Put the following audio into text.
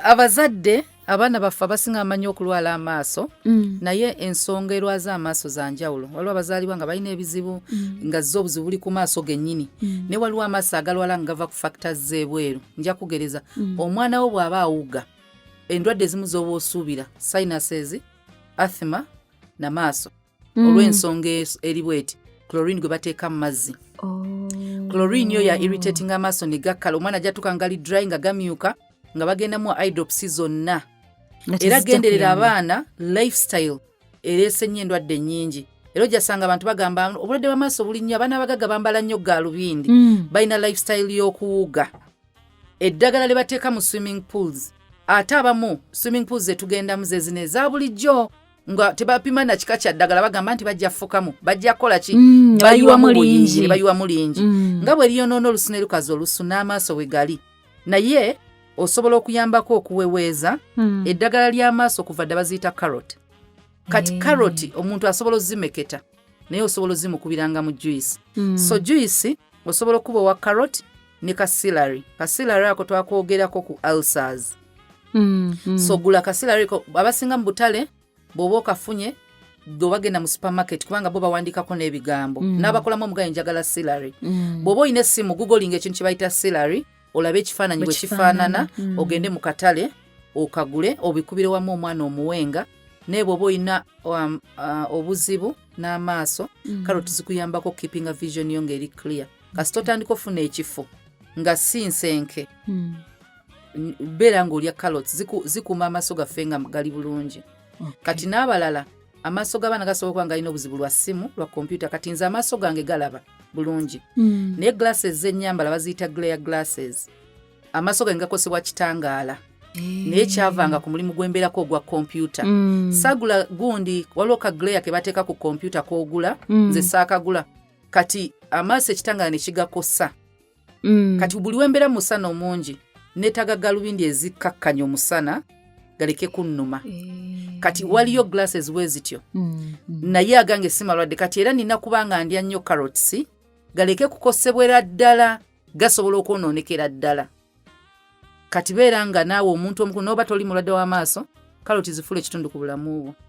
Abazadde abaana baffe abasinga amanyi okulwala amaaso naye ensonga erwaza amaaso za njawulo. Waliwo abazaalibwa nga balina ebizibu nga zo obuzibu buli ku maaso gennyini ne waliwo amaaso agalwala nga gava ku factors z'ebweru. Nja kugereza omwana wo bw'aba awuga endwadde ezimu z'oba osuubira sinuses, asthma na maaso olw'ensonga eri bweti chlorine gwe bateeka mu mazzi. Chlorine yo ya irritating amaaso ne gakkala omwana ajatuka ngali dry nga gamyuka nga bagenda mu eye drops zonna. Era genderera abaana lifestyle ereese nnyo endwadde nnyingi. Era ojasanga abantu bagamba obulwadde bw'amaaso buli nnyo, abaana abagagga bambala nnyo gaalubindi balina lifestyle y'okuwuga. Eddagala lye bateeka mu swimming pools, ate abamu swimming pools zetugendamu ze zino eza bulijjo nga tebapima na kika kya ddagala bagamba nti bajja fukamu bajja kukola ki bayiwamu lingi bayiwamu lingi nga bwe liyonoona olusu ne lukazi olusu n'amaaso we gali. Naye osobola okuyambako okuweweeza eddagala ly'amaaso kuva dda baziyita carrot. Kati carrot omuntu asobola ozimeketa naye osobola ozimukubiranga mu juice. So juice osobola okuba owa carrot ne celery. Celery ako twakwogerako ku ulcers. So gula celery abasinga mu butale bw'oba okafunye bagenda mu supermarket kubanga bo bawandikako n'ebigambo n'abakolamu omugayo njagala celery. Bw'oba olina essimu googlinga ekintu kye bayita celery olabe ekifaananyi bwe kifaanana ogende mu katale okagule obikubire wamu omwana omuwenga. Naye bw'oba olina obuzibu n'amaaso carrot zikuyambako keeping a vision yo ng'eri clear. Kasita otandika ofuna ekifo nga si nsenke beera ng'olya carrots zikuuma amaaso gaffe nga gali bulungi. Kati n'abalala amaaso g'abaana gasobola okuba nga alina obuzibu lwa ssimu lwa kompyuta. Kati nze amaaso gange galaba bulungi naye glasses z'ennyambala baziyita glare glasses. Amaaso gange gakosebwa kitangaala naye kyavanga ku mulimu gw'embeerako ogwa kompyuta. Sagula gundi waliwo ka glare ke bateeka ku kompyuta k'ogula nze saakagula. Kati amaaso ekitangaala ne kigakosa. Kati buli wembeera mu musana omungi neetaaga galubindi ezikkakkanya omusana galeke kunnuma. Kati waliyo glasses we zityo naye agange si malwadde. Kati era nina kubanga ndya nnyo carrots galeke kukosebwera ddala gasobola okwonoonekera ddala. Kati beera nga naawe omuntu omukulu n'oba toli mulwadde w'amaaso carrot zifula ekitundu ku bulamu bwo.